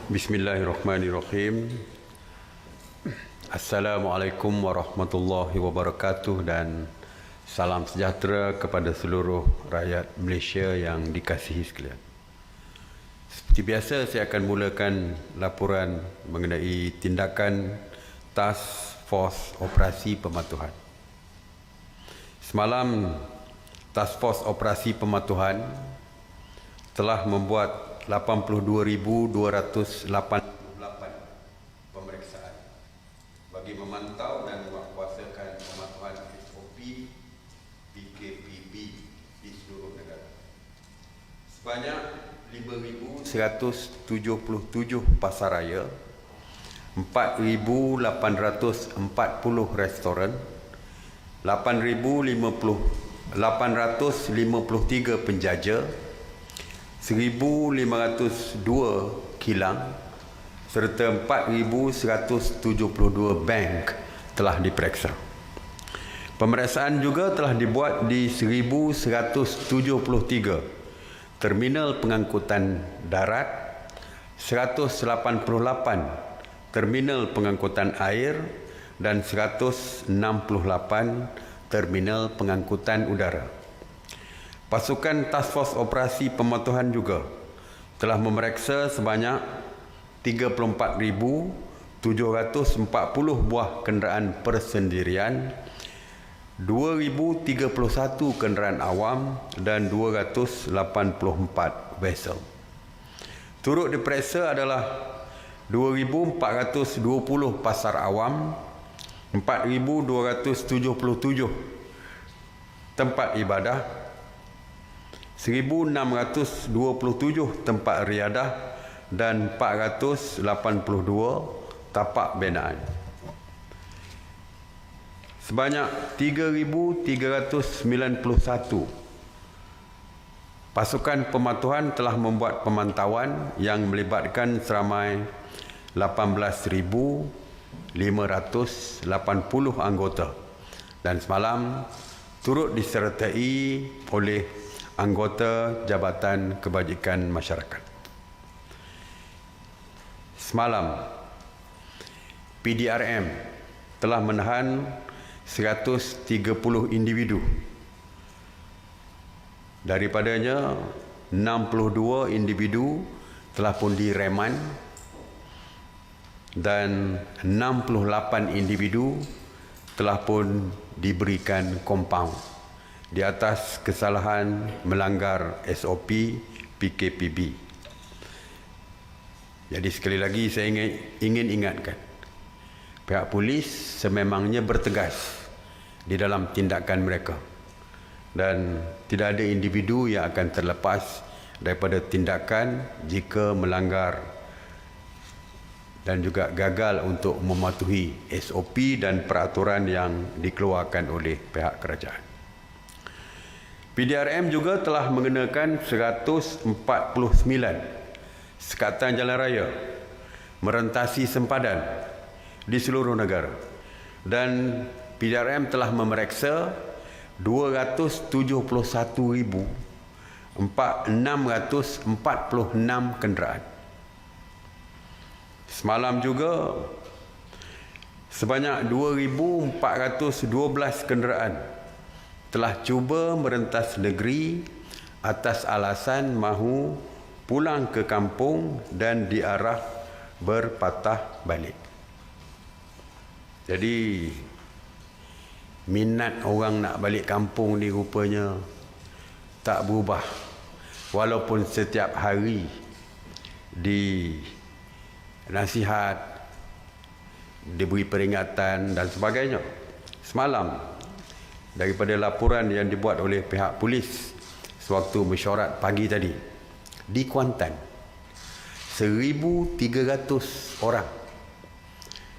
Bismillahirrahmanirrahim. Assalamualaikum warahmatullahi wabarakatuh dan salam sejahtera kepada seluruh rakyat Malaysia yang dikasihi sekalian. Seperti biasa, saya akan mulakan laporan mengenai tindakan Task Force Operasi Pematuhan. Semalam, Task Force Operasi Pematuhan telah membuat 82,288 pemeriksaan bagi memantau dan menguasakan pematuhan SOP PKPB di seluruh negara. Sebanyak 5,177 pasaraya, 4,840 restoran, 853 penjaja, 1,502 kilang serta 4,172 bank telah diperiksa. Pemeriksaan juga telah dibuat di 1,173 terminal pengangkutan darat, 188 terminal pengangkutan air dan 168 terminal pengangkutan udara. Pasukan Task Force Operasi Pematuhan juga telah memeriksa sebanyak 34,740 buah kenderaan persendirian, 2,031 kenderaan awam dan 284 vessel. Turut diperiksa adalah 2,420 pasar awam, 4,277 tempat ibadah, 1,627 tempat riadah dan 482 tapak binaan. Sebanyak 3,391 pasukan pematuhan telah membuat pemantauan yang melibatkan seramai 18,580 anggota dan semalam turut disertai oleh anggota Jabatan Kebajikan Masyarakat. Semalam, PDRM telah menahan 130 individu. Daripadanya, 62 individu telah pun direman dan 68 individu telah pun diberikan kompaun di atas kesalahan melanggar SOP PKPB. Jadi sekali lagi saya ingin ingatkan, pihak polis sememangnya bertegas di dalam tindakan mereka dan tidak ada individu yang akan terlepas daripada tindakan jika melanggar dan juga gagal untuk mematuhi SOP dan peraturan yang dikeluarkan oleh pihak kerajaan. PDRM juga telah mengenakan 149 sekatan jalan raya merentasi sempadan di seluruh negara dan PDRM telah memeriksa 271,646 kenderaan. Semalam juga sebanyak 2,412 kenderaan telah cuba merentas negeri atas alasan mahu pulang ke kampung dan diarah berpatah balik. Jadi minat orang nak balik kampung ni rupanya tak berubah walaupun setiap hari di nasihat, diberi peringatan dan sebagainya. Semalam daripada laporan yang dibuat oleh pihak polis sewaktu mesyuarat pagi tadi di Kuantan, 1,300 orang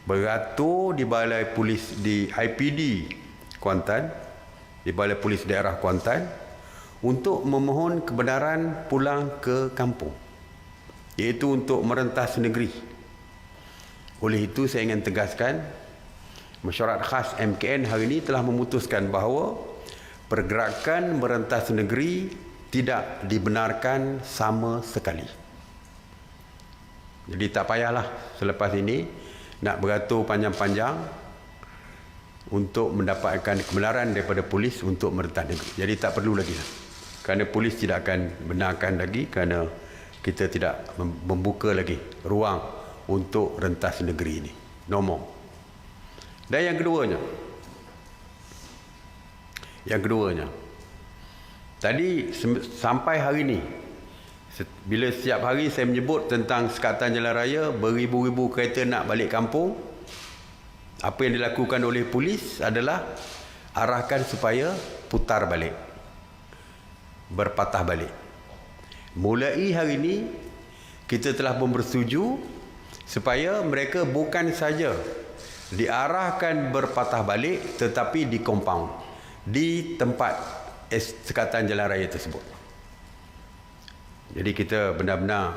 beratur di balai polis di IPD Kuantan, di balai polis daerah Kuantan untuk memohon kebenaran pulang ke kampung, iaitu untuk merentas negeri. Oleh itu saya ingin tegaskan, Mesyuarat Khas MKN hari ini telah memutuskan bahawa pergerakan merentas negeri tidak dibenarkan sama sekali. Jadi tak payahlah selepas ini nak beratur panjang-panjang untuk mendapatkan kebenaran daripada polis untuk merentas negeri. Jadi tak perlu lagi. Kerana polis tidak akan benarkan lagi, kerana kita tidak membuka lagi ruang untuk rentas negeri ini. No more. Dan yang keduanya, tadi sampai hari ini, bila setiap hari saya menyebut tentang sekatan jalan raya, beribu-ribu kereta nak balik kampung, apa yang dilakukan oleh polis adalah arahkan supaya putar balik, berpatah balik. Mulai hari ini, kita telah pun bersetuju supaya mereka bukan saja diarahkan berpatah balik, tetapi di compound, di tempat sekatan jalan raya tersebut. Jadi kita benar-benar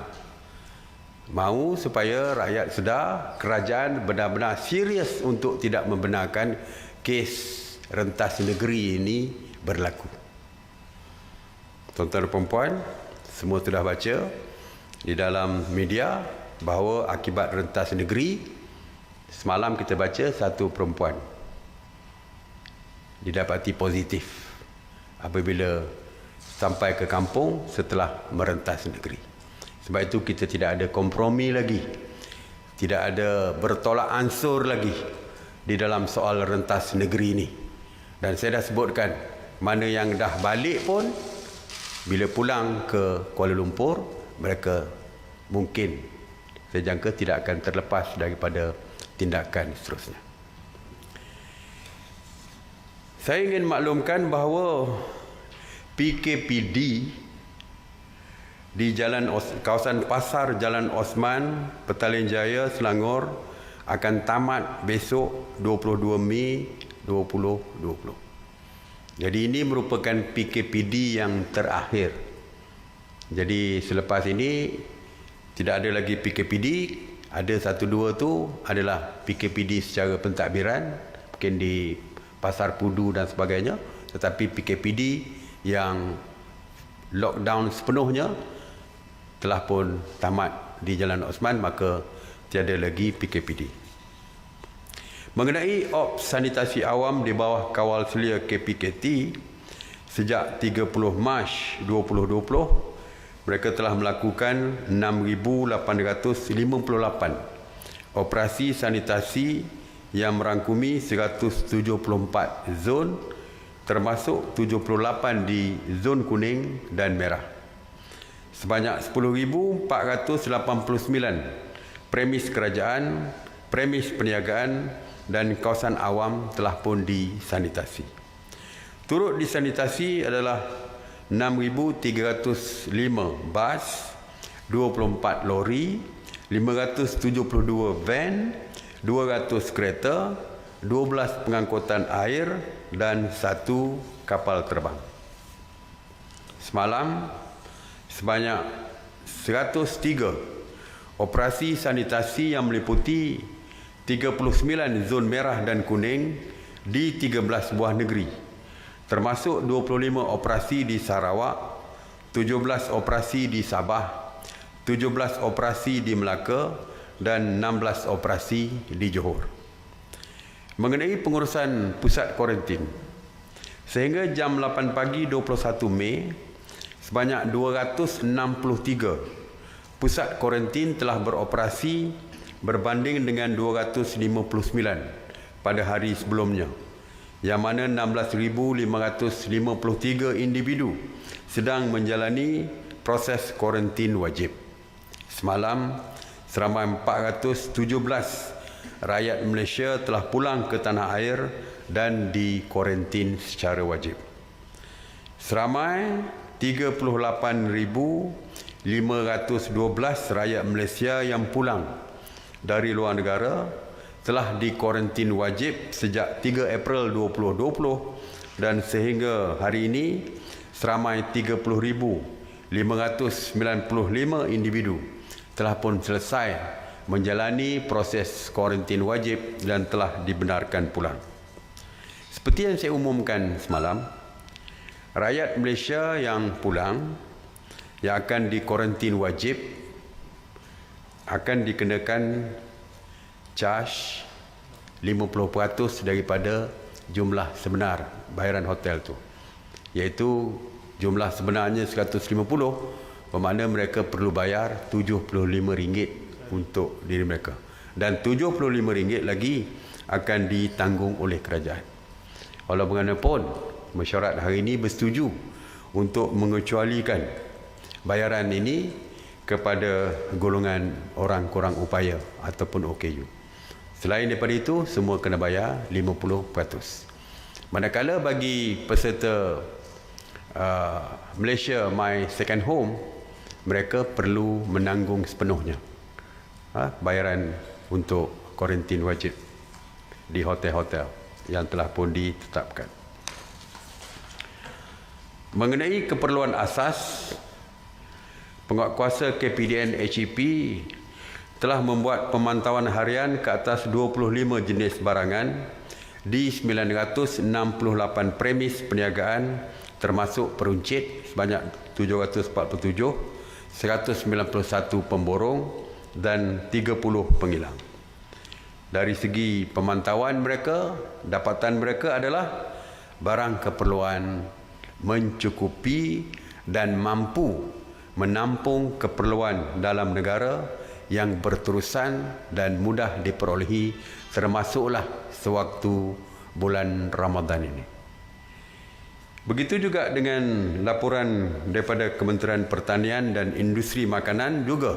mahu supaya rakyat sedar, kerajaan benar-benar serius untuk tidak membenarkan kes rentas negeri ini berlaku. Tuan-tuan dan puan-puan, semua sudah baca di dalam media bahawa akibat rentas negeri, semalam kita baca satu perempuan didapati positif apabila sampai ke kampung setelah merentas negeri. Sebab itu kita tidak ada kompromi lagi, tidak ada bertolak ansur lagi di dalam soal rentas negeri ini. Dan saya dah sebutkan, mana yang dah balik pun bila pulang ke Kuala Lumpur, mereka mungkin saya jangka tidak akan terlepas daripada tindakan seterusnya. Saya ingin maklumkan bahawa PKPD di kawasan pasar Jalan Osman, Petaling Jaya, Selangor akan tamat besok 22 Mei 2020. Jadi ini merupakan PKPD yang terakhir. Jadi selepas ini tidak ada lagi PKPD, ada satu dua tu adalah PKPD secara pentadbiran, mungkin di Pasar Pudu dan sebagainya, tetapi PKPD yang lockdown sepenuhnya telah pun tamat di Jalan Osman, maka tiada lagi PKPD. Mengenai ops sanitasi awam di bawah kawal selia KPKT, sejak 30 Mac 2020, mereka telah melakukan 6,858 operasi sanitasi yang merangkumi 174 zon, termasuk 78 di zon kuning dan merah. Sebanyak 10,489 premis kerajaan, premis perniagaan dan kawasan awam telah pun disanitasi. Turut disanitasi adalah 6,305 bas, 24 lori, 572 van, 200 kereta, 12 pengangkutan air dan 1 kapal terbang. Semalam, sebanyak 103 operasi sanitasi yang meliputi 39 zon merah dan kuning di 13 buah negeri, termasuk 25 operasi di Sarawak, 17 operasi di Sabah, 17 operasi di Melaka dan 16 operasi di Johor. Mengenai pengurusan pusat kuarantin, sehingga jam 8 pagi 21 Mei, sebanyak 263 pusat kuarantin telah beroperasi berbanding dengan 259 pada hari sebelumnya, yang mana 16,553 individu sedang menjalani proses kuarantin wajib. Semalam, seramai 417 rakyat Malaysia telah pulang ke tanah air dan dikuarantin secara wajib. Seramai 38,512 rakyat Malaysia yang pulang dari luar negara telah dikuarantin wajib sejak 3 April 2020 dan sehingga hari ini seramai 30,595 individu telah pun selesai menjalani proses kuarantin wajib dan telah dibenarkan pulang. Seperti yang saya umumkan semalam, rakyat Malaysia yang pulang yang akan dikuarantin wajib akan dikenakan charge 50% daripada jumlah sebenar bayaran hotel tu, iaitu jumlah sebenarnya 150, bermakna mereka perlu bayar RM75 untuk diri mereka, dan RM75 lagi akan ditanggung oleh kerajaan. Walau bagaimanapun, mesyuarat hari ini bersetuju untuk mengecualikan bayaran ini kepada golongan orang kurang upaya ataupun OKU. Selain daripada itu, semua kena bayar 50%. Manakala bagi peserta Malaysia My Second Home, mereka perlu menanggung sepenuhnya bayaran untuk kuarantin wajib di hotel-hotel yang telah pun ditetapkan. Mengenai keperluan asas, Penguatkuasa KPDN HEP telah membuat pemantauan harian ke atas 25 jenis barangan di 968 premis perniagaan, termasuk peruncit sebanyak 747, 191 pemborong dan 30 pengilang. Dari segi pemantauan mereka, dapatan mereka adalah barang keperluan mencukupi dan mampu menampung keperluan dalam negara yang berterusan dan mudah diperolehi, termasuklah sewaktu bulan Ramadan ini. Begitu juga dengan laporan daripada Kementerian Pertanian dan Industri Makanan juga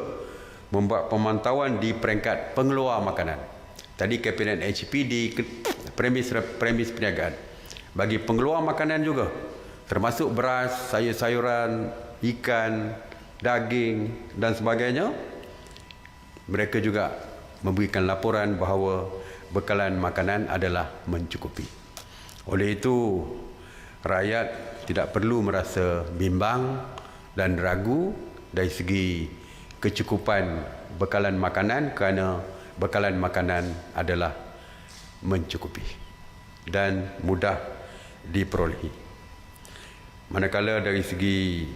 membuat pemantauan di peringkat pengeluar makanan. Tadi KPDN HEP di premis perniagaan. Bagi pengeluar makanan juga, termasuk beras, sayur-sayuran, ikan, daging dan sebagainya, mereka juga memberikan laporan bahawa bekalan makanan adalah mencukupi. Oleh itu, rakyat tidak perlu merasa bimbang dan ragu dari segi kecukupan bekalan makanan, kerana bekalan makanan adalah mencukupi dan mudah diperolehi. Manakala dari segi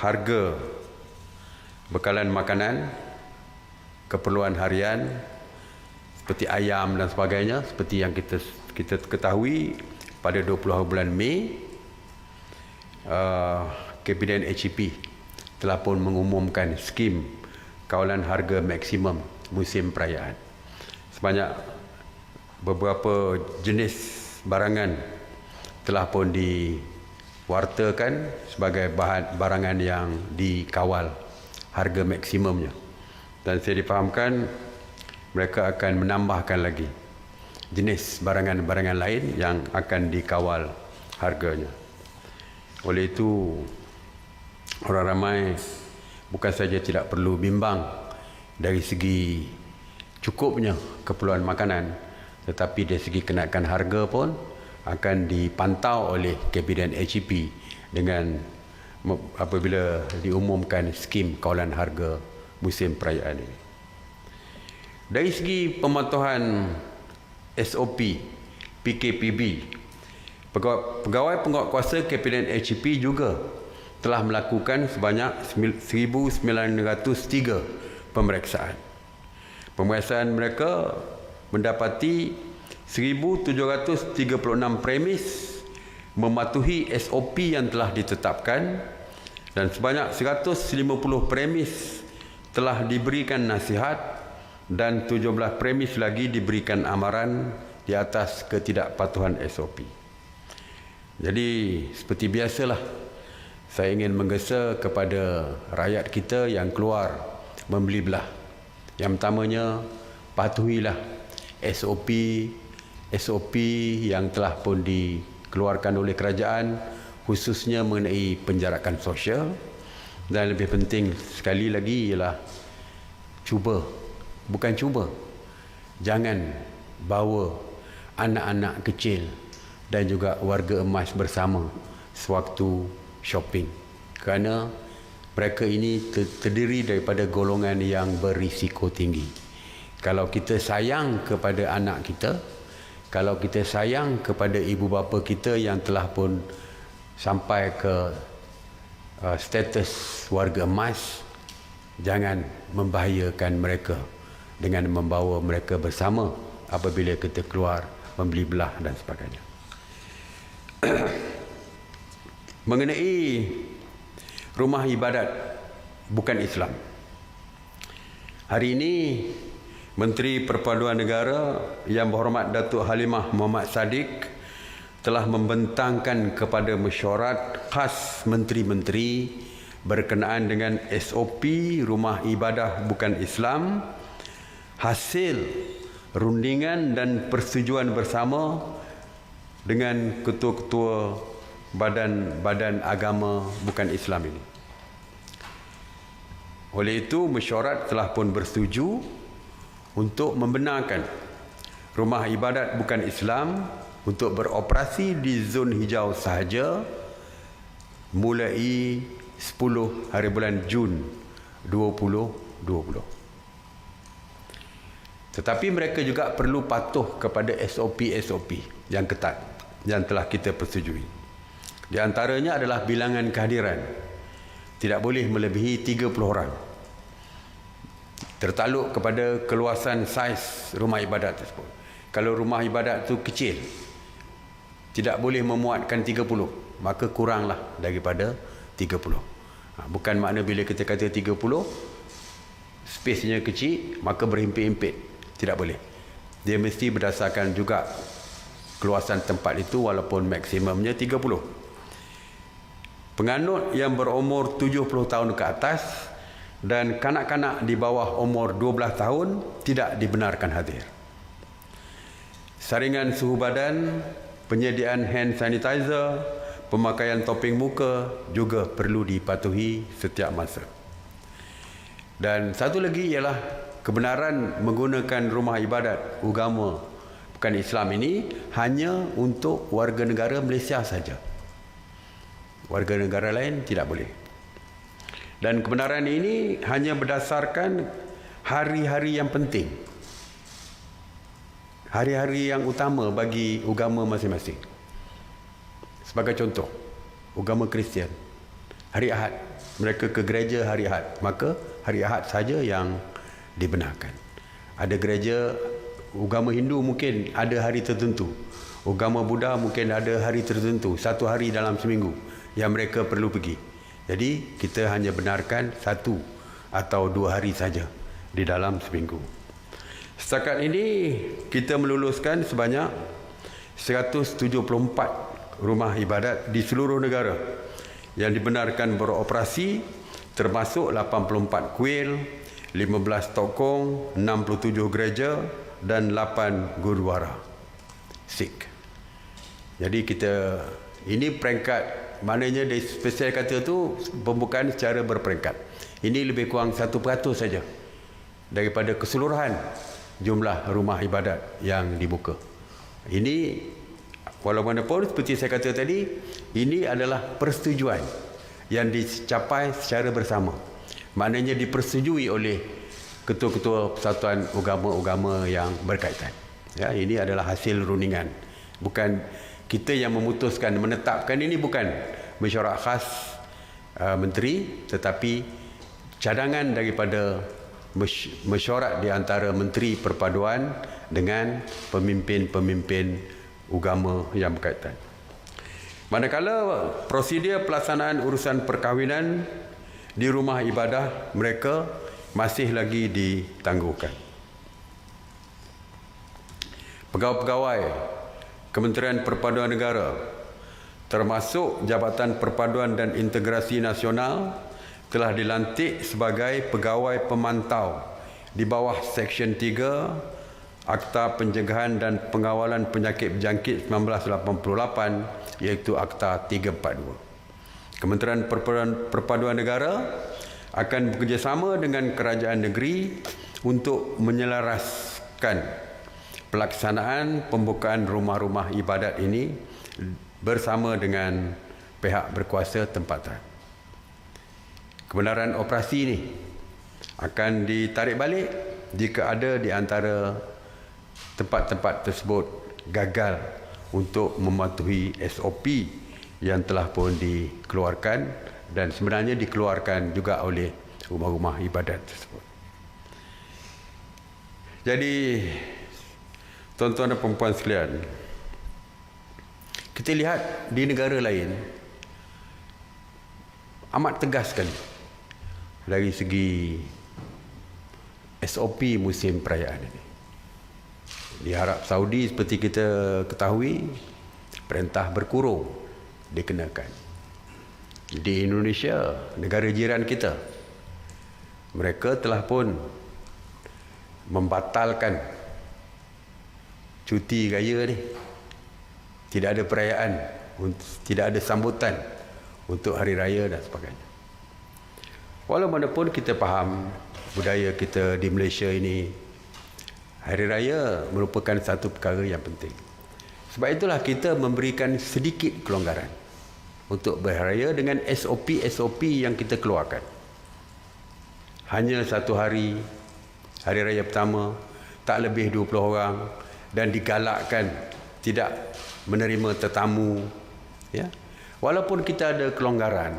harga bekalan makanan, keperluan harian seperti ayam dan sebagainya, seperti yang kita ketahui, pada 20 bulan Mei, KPDN HEP telah pun mengumumkan skim kawalan harga maksimum musim perayaan. Sebanyak beberapa jenis barangan telah pun diwartakan sebagai barangan yang dikawal harga maksimumnya. Dan saya difahamkan mereka akan menambahkan lagi jenis barangan-barangan lain yang akan dikawal harganya. Oleh itu, orang ramai bukan saja tidak perlu bimbang dari segi cukupnya keperluan makanan, tetapi dari segi kenaikan harga pun akan dipantau oleh KPDN HEP dengan apabila diumumkan skim kawalan harga musim perayaan ini. Dari segi pemantauan SOP PKPB, pegawai penguatkuasa KPDN HEP juga telah melakukan sebanyak 1,903 pemeriksaan. Pemeriksaan mereka mendapati 1,736 premis mematuhi SOP yang telah ditetapkan, dan sebanyak 150 premis telah diberikan nasihat dan 17 premis lagi diberikan amaran di atas ketidakpatuhan SOP. Jadi seperti biasalah, saya ingin menggesa kepada rakyat kita yang keluar membeli belah. Yang pertamanya, patuhilah SOP yang telah pun dikeluarkan oleh kerajaan, khususnya mengenai penjarakan sosial. Dan lebih penting sekali lagi ialah jangan bawa anak-anak kecil dan juga warga emas bersama sewaktu shopping, kerana mereka ini terdiri daripada golongan yang berisiko tinggi. Kalau kita sayang kepada anak kita, kalau kita sayang kepada ibu bapa kita yang telah pun sampai ke status warga emas, jangan membahayakan mereka dengan membawa mereka bersama apabila kita keluar membeli belah dan sebagainya. Mengenai rumah ibadat bukan Islam, hari ini Menteri Perpaduan Negara Yang Berhormat Datuk Halimah Muhammad Sadiq telah membentangkan kepada mesyuarat khas menteri-menteri berkenaan dengan SOP rumah ibadah bukan Islam, hasil rundingan dan persetujuan bersama dengan ketua-ketua badan-badan agama bukan Islam ini. Oleh itu, mesyuarat telah pun bersetuju untuk membenarkan rumah ibadat bukan Islam untuk beroperasi di zon hijau sahaja mulai 10 hari bulan Jun 2020. Tetapi mereka juga perlu patuh kepada SOP-SOP yang ketat yang telah kita persetujui. Di antaranya adalah bilangan kehadiran tidak boleh melebihi 30 orang. Tertakluk kepada keluasan saiz rumah ibadat tersebut. Kalau rumah ibadat itu kecil, tidak boleh memuatkan 30, maka kuranglah daripada 30. Bukan makna bila kita kata 30, space-nya kecil, maka berhimpit-himpit. Tidak boleh. Dia mesti berdasarkan juga keluasan tempat itu walaupun maksimumnya 30. Penganut yang berumur 70 tahun ke atas dan kanak-kanak di bawah umur 12 tahun tidak dibenarkan hadir. Saringan suhu badan, penyediaan hand sanitizer, pemakaian topeng muka juga perlu dipatuhi setiap masa. Dan satu lagi ialah kebenaran menggunakan rumah ibadat agama bukan Islam ini hanya untuk warga negara Malaysia saja. Warga negara lain tidak boleh. Dan kebenaran ini hanya berdasarkan hari-hari yang penting. Hari-hari yang utama bagi agama masing-masing. Sebagai contoh, agama Kristian, hari Ahad, mereka ke gereja hari Ahad, maka hari Ahad saja yang dibenarkan. Ada gereja agama Hindu mungkin ada hari tertentu, agama Buddha mungkin ada hari tertentu, satu hari dalam seminggu yang mereka perlu pergi. Jadi kita hanya benarkan satu atau dua hari saja di dalam seminggu. Setakat ini kita meluluskan sebanyak 174 rumah ibadat di seluruh negara yang dibenarkan beroperasi, termasuk 84 kuil, 15 tokong, 67 gereja dan 8 gurdwara Sikh. Jadi kita ini peringkat, maknanya dari spesial kata tu pembukaan secara berperingkat. Ini lebih kurang 1% saja daripada keseluruhan jumlah rumah ibadat yang dibuka. Ini walaupun seperti saya kata tadi, ini adalah persetujuan yang dicapai secara bersama. Maknanya dipersetujui oleh ketua-ketua persatuan agama-agama yang berkaitan. Ya, ini adalah hasil rundingan. Bukan kita yang memutuskan, menetapkan, ini bukan mesyuarat khas menteri, tetapi cadangan daripada mesyuarat di antara Menteri Perpaduan dengan pemimpin-pemimpin agama yang berkaitan. Manakala prosedur pelaksanaan urusan perkahwinan di rumah ibadah mereka masih lagi ditangguhkan. Pegawai-pegawai Kementerian Perpaduan Negara termasuk Jabatan Perpaduan dan Integrasi Nasional telah dilantik sebagai pegawai pemantau di bawah Seksyen 3 Akta Pencegahan dan Pengawalan Penyakit Berjangkit 1988, iaitu Akta 342. Kementerian Perpaduan Negara akan bekerjasama dengan kerajaan negeri untuk menyelaraskan pelaksanaan pembukaan rumah-rumah ibadat ini bersama dengan pihak berkuasa tempatan. Kebenaran operasi ini akan ditarik balik jika ada di antara tempat-tempat tersebut gagal untuk mematuhi SOP yang telah pun dikeluarkan dan sebenarnya dikeluarkan juga oleh rumah-rumah ibadat tersebut. Jadi tuan-tuan dan puan-puan sekalian, kita lihat di negara lain amat tegas sekali dari segi SOP musim perayaan ini. Di Arab Saudi seperti kita ketahui, perintah berkurung dikenakan. Di Indonesia, negara jiran kita, mereka telah pun membatalkan cuti raya ni. Tidak ada perayaan, tidak ada sambutan untuk hari raya dan sebagainya. Walaupun kita faham budaya kita di Malaysia ini, hari raya merupakan satu perkara yang penting. Sebab itulah kita memberikan sedikit kelonggaran untuk berraya dengan SOP yang kita keluarkan. Hanya satu hari, hari raya pertama, tak lebih 20 orang, dan digalakkan tidak menerima tetamu. Ya? Walaupun kita ada kelonggaran,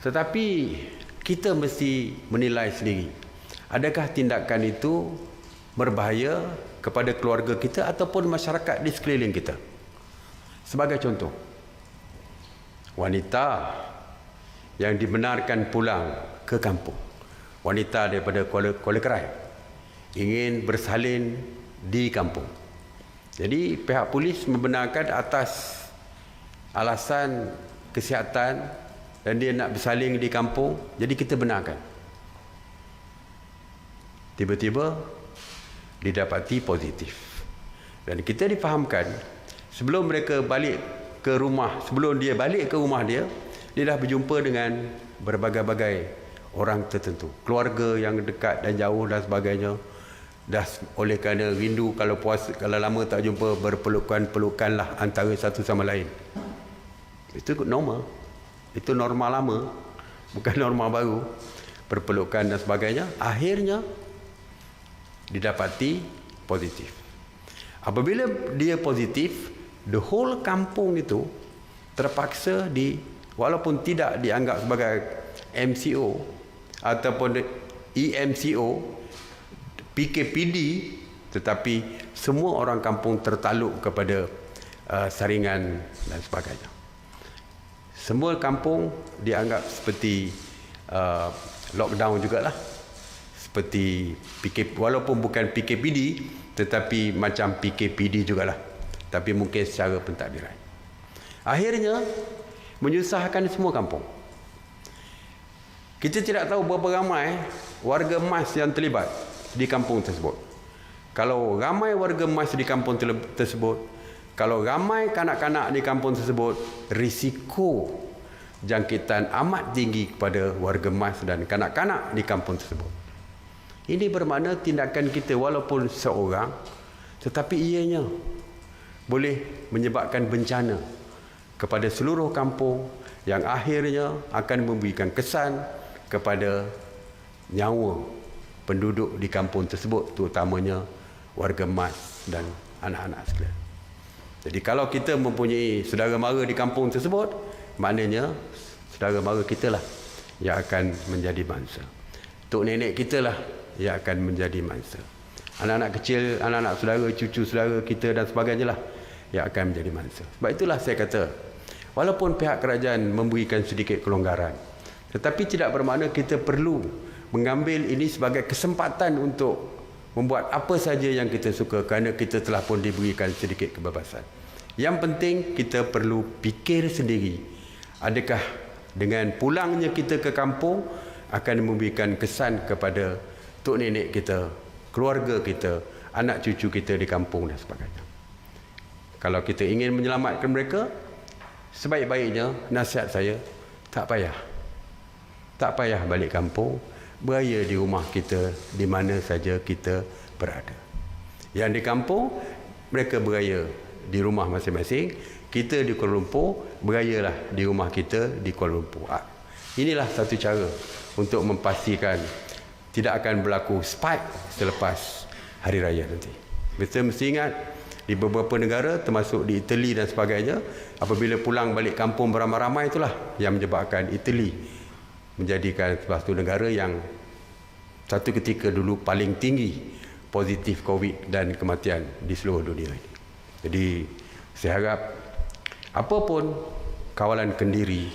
tetapi kita mesti menilai sendiri, adakah tindakan itu berbahaya kepada keluarga kita ataupun masyarakat di sekeliling kita. Sebagai contoh, wanita yang dibenarkan pulang ke kampung, wanita daripada Kuala Kerai, ingin bersalin di kampung. Jadi pihak polis membenarkan atas alasan kesihatan dan dia nak bersalin di kampung, jadi kita benarkan. Tiba-tiba didapati positif. Dan kita difahamkan sebelum mereka balik ke rumah, sebelum dia balik ke rumah dia dah berjumpa dengan berbagai-bagai orang tertentu, keluarga yang dekat dan jauh dan sebagainya. Dah oleh kerana rindu, kalau puasa, kalau lama tak jumpa, berpelukan-pelukanlah antara satu sama lain. Itu normal. Itu normal lama, bukan normal baru. Berpelukan dan sebagainya. Akhirnya didapati positif. Apabila dia positif, the whole kampung itu terpaksa walaupun tidak dianggap sebagai MCO ataupun EMCO, PKPD, tetapi semua orang kampung tertaluk kepada saringan dan sebagainya. Semua kampung dianggap seperti lockdown jugalah. Seperti walaupun bukan PKPD, tetapi macam PKPD jugalah, tapi mungkin secara pentadbiran. Akhirnya menyusahkan semua kampung. Kita tidak tahu berapa ramai warga emas yang terlibat di kampung tersebut. Kalau ramai warga emas di kampung tersebut, kalau ramai kanak-kanak di kampung tersebut, risiko jangkitan amat tinggi kepada warga emas dan kanak-kanak di kampung tersebut. Ini bermakna tindakan kita walaupun seorang, tetapi ianya boleh menyebabkan bencana kepada seluruh kampung yang akhirnya akan memberikan kesan kepada nyawa penduduk di kampung tersebut, terutamanya warga emas dan anak-anak sekalian. Jadi kalau kita mempunyai saudara mara di kampung tersebut, maknanya saudara mara kita lah yang akan menjadi bangsa. Tok nenek kita lah yang akan menjadi mangsa. Anak-anak kecil, anak-anak saudara, cucu saudara kita dan sebagainya lah yang akan menjadi mangsa. Sebab itulah saya kata, walaupun pihak kerajaan memberikan sedikit kelonggaran, tetapi tidak bermakna kita perlu mengambil ini sebagai kesempatan untuk membuat apa saja yang kita suka, kerana kita telah pun diberikan sedikit kebebasan. Yang penting kita perlu fikir sendiri, adakah dengan pulangnya kita ke kampung akan memberikan kesan kepada tok nenek kita, keluarga kita, anak cucu kita di kampung dan sebagainya. Kalau kita ingin menyelamatkan mereka, sebaik-baiknya nasihat saya, tak payah balik kampung, beraya di rumah kita di mana saja kita berada. Yang di kampung, mereka beraya di rumah masing-masing, kita di Kuala Lumpur, berayalah di rumah kita di Kuala Lumpur. Inilah satu cara untuk memastikan tidak akan berlaku spike selepas hari raya nanti. Kita mesti ingat, di beberapa negara termasuk di Itali dan sebagainya, apabila pulang balik kampung beramai-ramai, itulah yang menyebabkan Itali menjadikan satu negara yang satu ketika dulu paling tinggi positif COVID dan kematian di seluruh dunia ini. Jadi saya harap apapun kawalan kendiri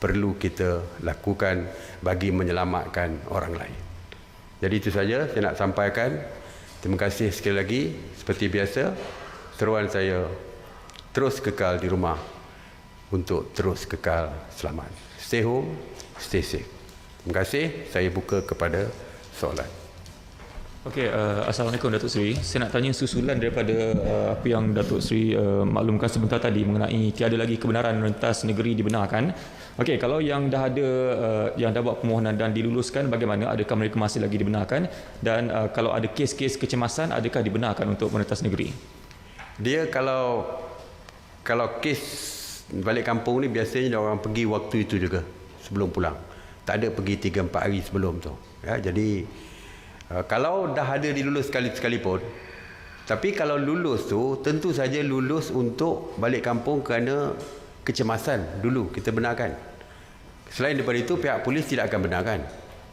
perlu kita lakukan bagi menyelamatkan orang lain. Jadi itu saja saya nak sampaikan. Terima kasih sekali lagi. Seperti biasa, seruan saya terus kekal di rumah untuk terus kekal selamat. Stay home, stay safe. Terima kasih. Saya buka kepada soalan. Okey, Assalamualaikum Datuk Seri. Saya nak tanya susulan daripada apa yang Datuk Seri maklumkan sebentar tadi mengenai tiada lagi kebenaran rentas negeri dibenarkan. Okey, kalau yang dah ada yang dah buat permohonan dan diluluskan, bagaimana? Adakah mereka masih lagi dibenarkan? Dan kalau ada kes-kes kecemasan, adakah dibenarkan untuk merentas negeri? Dia kalau kes balik kampung ni biasanya orang pergi waktu itu juga sebelum pulang. Tak ada pergi 3-4 hari sebelum tu. Ya, jadi kalau dah ada dilulus sekalipun, tapi kalau lulus tu tentu saja lulus untuk balik kampung kerana kecemasan dulu kita benarkan. Selain daripada itu pihak polis tidak akan benarkan.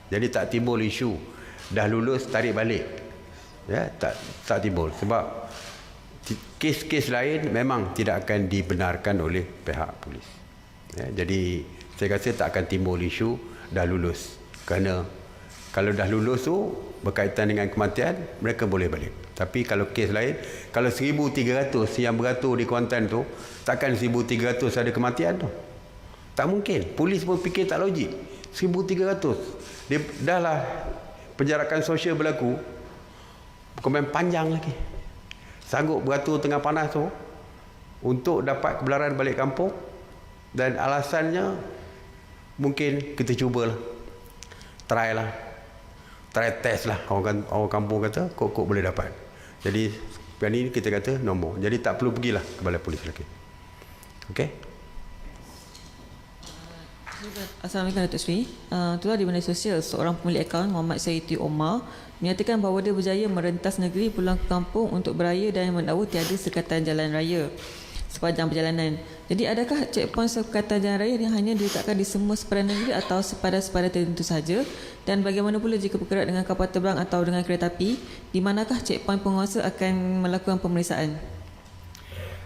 Jadi tak timbul isu dah lulus tarik balik. Ya, tak timbul sebab kes-kes lain memang tidak akan dibenarkan oleh pihak polis. Ya, jadi saya rasa tak akan timbul isu dah lulus. Kerana kalau dah lulus tu berkaitan dengan kematian, mereka boleh balik. Tapi kalau kes lain, kalau 1,300 yang beratur di Kuantan tu, takkan 1,300 ada kematian tu. Tak mungkin. Polis pun fikir tak logik. 1,300. Dia dah lah penjarakan sosial berlaku, bukan panjang lagi. Sanggup beratur tengah panas tu untuk dapat kebenaran balik kampung, dan alasannya mungkin kita cubalah. Try lah. Try test lah, orang kampung kata kok boleh dapat. Jadi yang ini kita kata nombor. Jadi tak perlu pergilah ke balai polis lagi. Okey. Assalamualaikum Datuk Seri. Itulah di media sosial seorang pemilik akaun Muhammad Sayyidi Omar menyatakan bahawa dia berjaya merentas negeri pulang ke kampung untuk beraya dan mendakwa tiada sekatan jalan raya sepanjang perjalanan. Jadi adakah checkpoint sekatan jalan raya yang hanya diletakkan di semua sepadan negeri atau sepadan-sepadan tertentu saja? Dan bagaimana pula jika bergerak dengan kapal terbang atau dengan kereta api? Di manakah checkpoint penguasa akan melakukan pemeriksaan?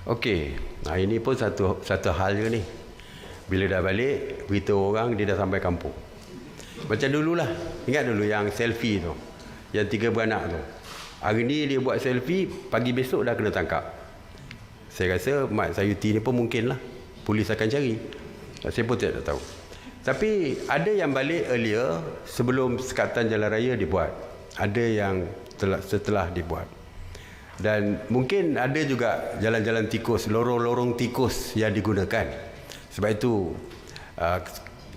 Okey, nah ini pun satu hal je ni. Bila dah balik, beritahu orang dia dah sampai kampung. Macam dululah, ingat dulu yang selfie tu, yang 3 beranak tu. Hari ni dia buat selfie, pagi besok dah kena tangkap. Saya rasa Mat Sayuti ni pun mungkin lah polis akan cari. Saya pun tidak tahu. Tapi ada yang balik earlier sebelum sekatan jalan raya dibuat. Ada yang setelah dibuat. Dan mungkin ada juga jalan-jalan tikus, lorong-lorong tikus yang digunakan. Sebab itu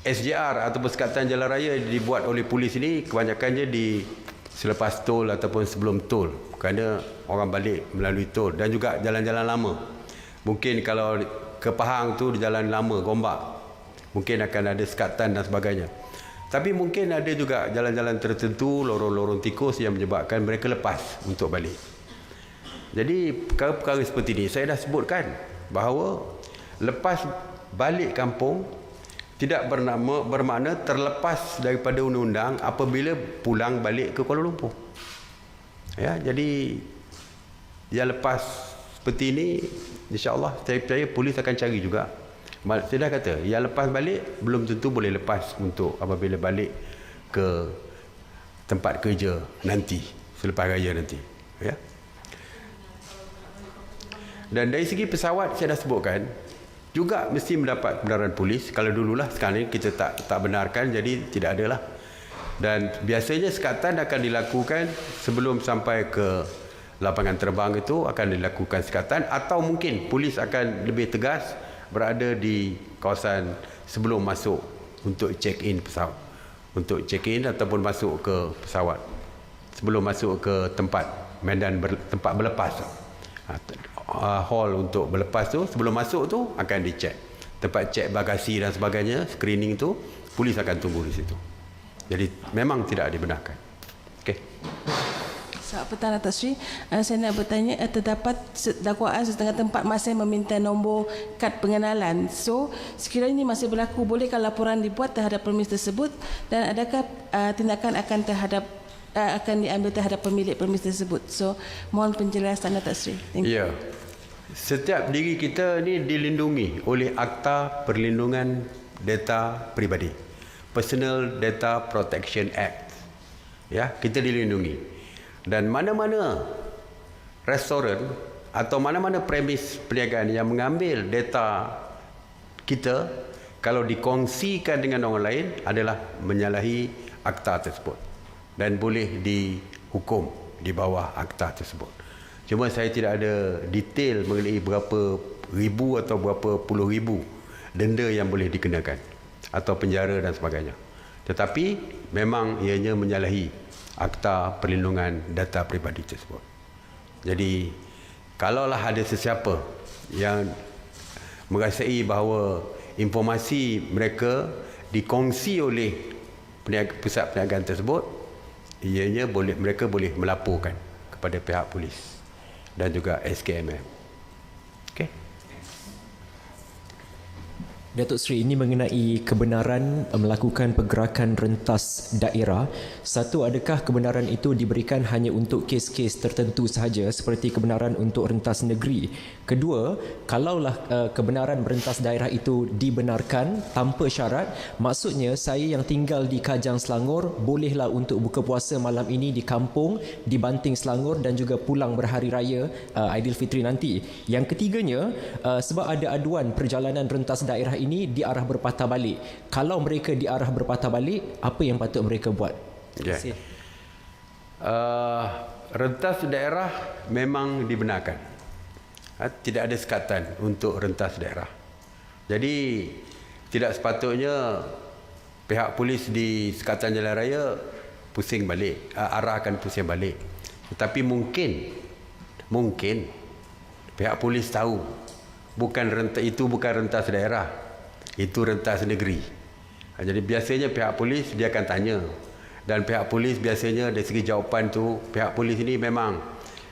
SJR ataupun sekatan jalan raya dibuat oleh polis ini kebanyakannya di selepas tol ataupun sebelum tol, kerana orang balik melalui tol, dan juga jalan-jalan lama. Mungkin kalau ke Pahang tu di jalan lama Gombak, mungkin akan ada sekatan dan sebagainya. Tapi mungkin ada juga jalan-jalan tertentu, lorong-lorong tikus yang menyebabkan mereka lepas untuk balik. Jadi perkara-perkara seperti ini saya dah sebutkan bahawa lepas balik kampung tidak bermakna terlepas daripada undang-undang apabila pulang balik ke Kuala Lumpur. Ya, jadi yang lepas seperti ini, insya-Allah saya percaya polis akan cari juga. Saya dah kata, yang lepas balik belum tentu boleh lepas untuk apabila balik ke tempat kerja nanti, selepas raya nanti. Ya. Dan dari segi pesawat saya dah sebutkan, juga mesti mendapat kebenaran polis. Kalau dululah, sekarang ni kita tak benarkan, jadi tidak adalah. Dan biasanya sekatan akan dilakukan sebelum sampai ke lapangan terbang, itu akan dilakukan sekatan, atau mungkin polis akan lebih tegas berada di kawasan sebelum masuk untuk check-in pesawat. Untuk check-in ataupun masuk ke pesawat. Sebelum masuk ke tempat medan tempat berlepas. Hall untuk berlepas tu, sebelum masuk tu akan dicek. Tempat cek bagasi dan sebagainya, screening tu, polis akan tunggu di situ. Jadi memang tidak dibenarkan. Okey. Selamat petang Datuk Seri. Saya nak bertanya, terdapat dakwaan setengah tempat masih meminta nombor kad pengenalan. So, sekiranya ini masih berlaku, bolehkah laporan dibuat terhadap permis tersebut dan adakah tindakan akan diambil terhadap pemilik permis tersebut? So, mohon penjelasan Datuk Seri. Ya. Setiap diri kita ni dilindungi oleh Akta Perlindungan Data Pribadi. Personal Data Protection Act. Ya, kita dilindungi. Dan mana-mana restoran atau mana-mana premis perniagaan yang mengambil data kita, kalau dikongsikan dengan orang lain adalah menyalahi akta tersebut dan boleh dihukum di bawah akta tersebut. Cuma saya tidak ada detail mengenai berapa ribu atau berapa puluh ribu denda yang boleh dikenakan atau penjara dan sebagainya. Tetapi memang ianya menyalahi Akta Perlindungan Data Pribadi tersebut. Jadi, kalaulah ada sesiapa yang merasai bahawa informasi mereka dikongsi oleh pusat perniagaan tersebut, ianya mereka boleh melaporkan kepada pihak polis dan juga SKMM. Okey. Datuk Seri, ini mengenai kebenaran melakukan pergerakan rentas daerah. Satu, adakah kebenaran itu diberikan hanya untuk kes-kes tertentu sahaja seperti kebenaran untuk rentas negeri? Kedua, kalaulah kebenaran rentas daerah itu dibenarkan tanpa syarat, maksudnya saya yang tinggal di Kajang Selangor bolehlah untuk buka puasa malam ini di kampung di Banting Selangor dan juga pulang berhari raya Aidilfitri nanti. Yang ketiganya, sebab ada aduan perjalanan rentas daerah ini diarah berpatah balik. Kalau mereka diarah berpatah balik, apa yang patut mereka buat? Terima kasih. Rentas daerah memang dibenarkan. Tidak ada sekatan untuk rentas daerah. Jadi tidak sepatutnya pihak polis di sekatan jalan raya pusing balik, arahkan pusing balik. Tetapi mungkin pihak polis tahu itu bukan rentas daerah, itu rentas negeri. Jadi biasanya pihak polis dia akan tanya, dan pihak polis biasanya dari segi jawapan tu, pihak polis ini memang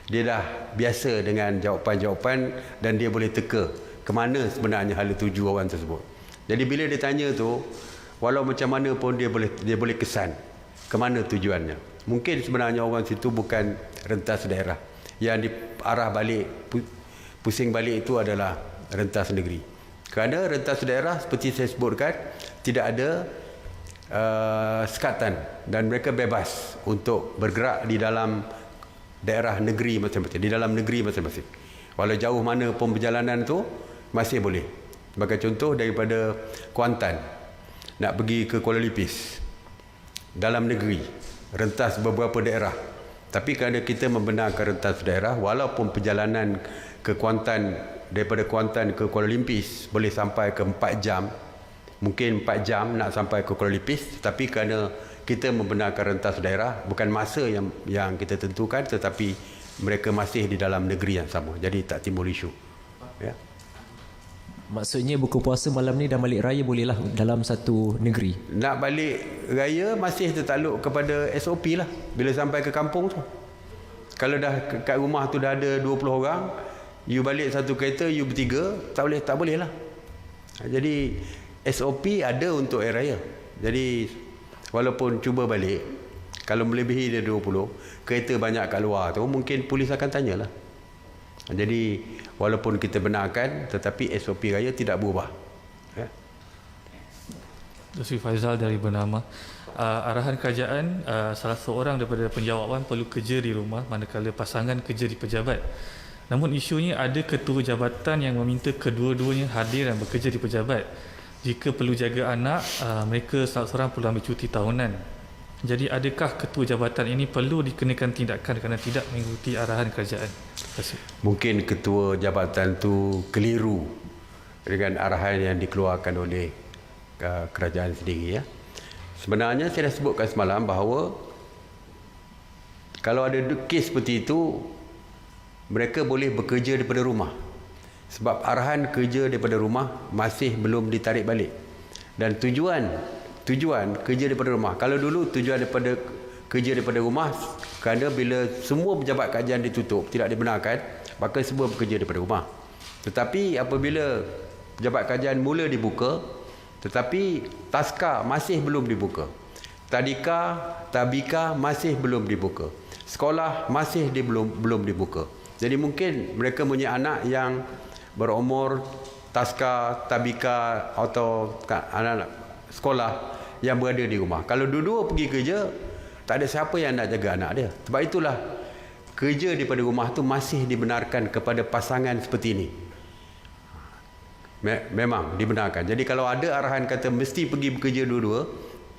dia dah biasa dengan jawapan-jawapan dan dia boleh teka ke mana sebenarnya hala tuju orang tersebut. Jadi bila dia tanya tu, walau macam mana pun dia boleh kesan ke mana tujuannya. Mungkin sebenarnya orang situ bukan rentas daerah, yang diarah balik, pusing balik itu adalah rentas negeri. Kerana rentas daerah seperti saya sebutkan tidak ada sekatan dan mereka bebas untuk bergerak di dalam daerah negeri masing-masing, di dalam negeri masing-masing. Walau jauh mana pun perjalanan tu masih boleh. Sebagai contoh, daripada Kuantan nak pergi ke Kuala Lipis, dalam negeri, rentas beberapa daerah. Tapi kerana kita membenarkan rentas daerah, walaupun perjalanan ke Kuantan, daripada Kuantan ke Kuala Lipis boleh sampai ke 4 jam, mungkin 4 jam nak sampai ke Kuala Lipis, tapi kerana kita membenarkan rentas daerah, bukan masa yang kita tentukan, tetapi mereka masih di dalam negeri yang sama, jadi tak timbul isu. Ya. Maksudnya buka puasa malam ni dan balik raya bolehlah dalam satu negeri? Nak balik raya masih tertakluk kepada SOP lah bila sampai ke kampung tu. Kalau dah kat rumah tu dah ada 20 orang, you balik satu kereta, you bertiga, tak boleh lah. Jadi SOP ada untuk air raya. Jadi walaupun cuba balik, kalau melebihi dia 20, kereta banyak kat luar tu, mungkin polis akan tanyalah. Jadi walaupun kita benarkan, tetapi SOP raya tidak berubah. Ya. Dr. Faizal dari Bernama. Arahan kerajaan, salah seorang daripada penjawapan perlu kerja di rumah manakala pasangan kerja di pejabat. Namun isunya ada ketua jabatan yang meminta kedua-duanya hadir dan bekerja di pejabat. Jika perlu jaga anak, mereka salah seorang perlu ambil cuti tahunan. Jadi adakah ketua jabatan ini perlu dikenakan tindakan kerana tidak mengikuti arahan kerajaan? Terima kasih. Mungkin ketua jabatan tu keliru dengan arahan yang dikeluarkan oleh kerajaan sendiri. Ya. Sebenarnya saya dah sebutkan semalam bahawa kalau ada kes seperti itu, mereka boleh bekerja daripada rumah. Sebab arahan kerja daripada rumah masih belum ditarik balik. Dan tujuan kerja daripada rumah, kalau dulu tujuan daripada kerja daripada rumah, kerana bila semua pejabat kajian ditutup, tidak dibenarkan, maka semua bekerja daripada rumah. Tetapi apabila pejabat kajian mula dibuka, tetapi taska masih belum dibuka, tadika, tabika masih belum dibuka, sekolah masih belum dibuka. Jadi mungkin mereka punya anak yang berumur taska, tabika atau anak-anak sekolah yang berada di rumah. Kalau dua-dua pergi kerja, tak ada siapa yang nak jaga anak dia. Sebab itulah kerja daripada rumah tu masih dibenarkan kepada pasangan seperti ini. Memang dibenarkan. Jadi kalau ada arahan kata mesti pergi bekerja dua-dua,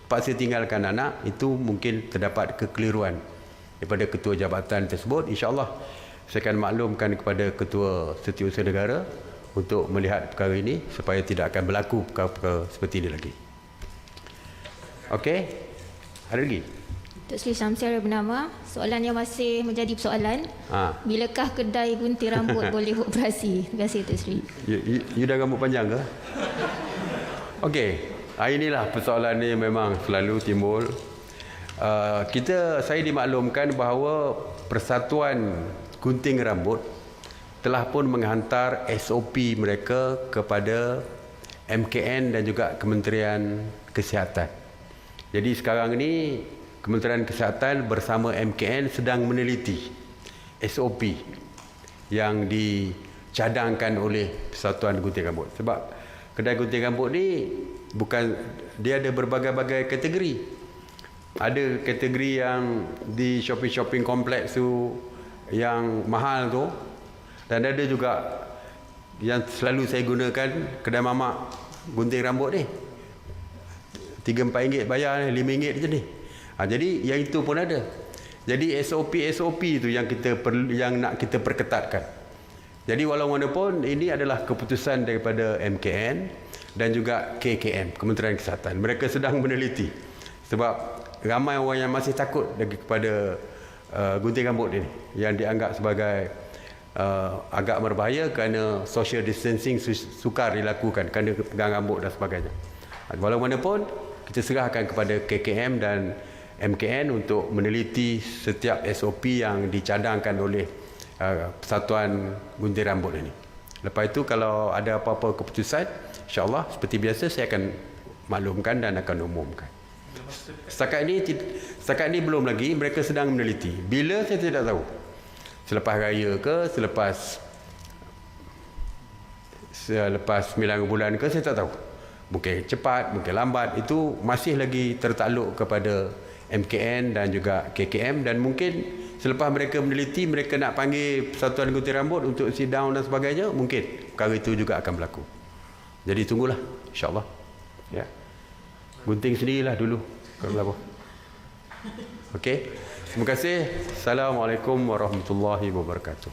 paksa tinggalkan anak, itu mungkin terdapat kekeliruan daripada ketua jabatan tersebut. InsyaAllah saya akan maklumkan kepada Ketua Setiausaha Negara untuk melihat perkara ini supaya tidak akan berlaku perkara seperti ini lagi. Okey? Ada lagi? Datuk Seri Syamsiah bernama. Soalan yang masih menjadi persoalan. Bilakah kedai gunting rambut boleh beroperasi? Terima kasih Datuk Seri. You dah rambut panjang ke? Okey. Inilah persoalan ni memang selalu timbul. Saya dimaklumkan bahawa Persatuan Gunting Rambut telah pun menghantar SOP mereka kepada MKN dan juga Kementerian Kesihatan. Jadi sekarang ini Kementerian Kesihatan bersama MKN sedang meneliti SOP yang dicadangkan oleh Persatuan Gunting Rambut. Sebab kedai gunting rambut ni dia ada berbagai-bagai kategori. Ada kategori yang di shopping kompleks tu yang mahal tu, dan ada juga yang selalu saya gunakan, kedai mamak gunting rambut ni 3-4 ringgit bayar ni, 5 ringgit je ni. Jadi yang itu pun ada. Jadi SOP tu yang nak kita perketatkan. Jadi walaupun ini adalah keputusan daripada MKN dan juga KKM, Kementerian Kesihatan. Mereka sedang meneliti. Sebab ramai orang yang masih takut lagi kepada gunting rambut ini, yang dianggap sebagai agak berbahaya kerana social distancing sukar dilakukan kerana pegang rambut dan sebagainya. Walaupun kita serahkan kepada KKM dan MKN untuk meneliti setiap SOP yang dicadangkan oleh Persatuan Gunting Rambut ini. Lepas itu kalau ada apa-apa keputusan, insya-Allah seperti biasa saya akan maklumkan dan akan umumkan. Setakat ini belum lagi, mereka sedang meneliti. Bila saya tidak tahu. Selepas raya ke, selepas 9 bulan ke, saya tak tahu. Mungkin cepat, mungkin lambat. Itu masih lagi tertakluk kepada MKN dan juga KKM, dan mungkin selepas mereka meneliti, mereka nak panggil Persatuan Gunting Rambut untuk sit down dan sebagainya, mungkin perkara itu juga akan berlaku. Jadi tunggulah, insya-Allah. Ya. Gunting sendirilah dulu kalau berlaku. Okey. Terima kasih. Assalamualaikum warahmatullahi wabarakatuh.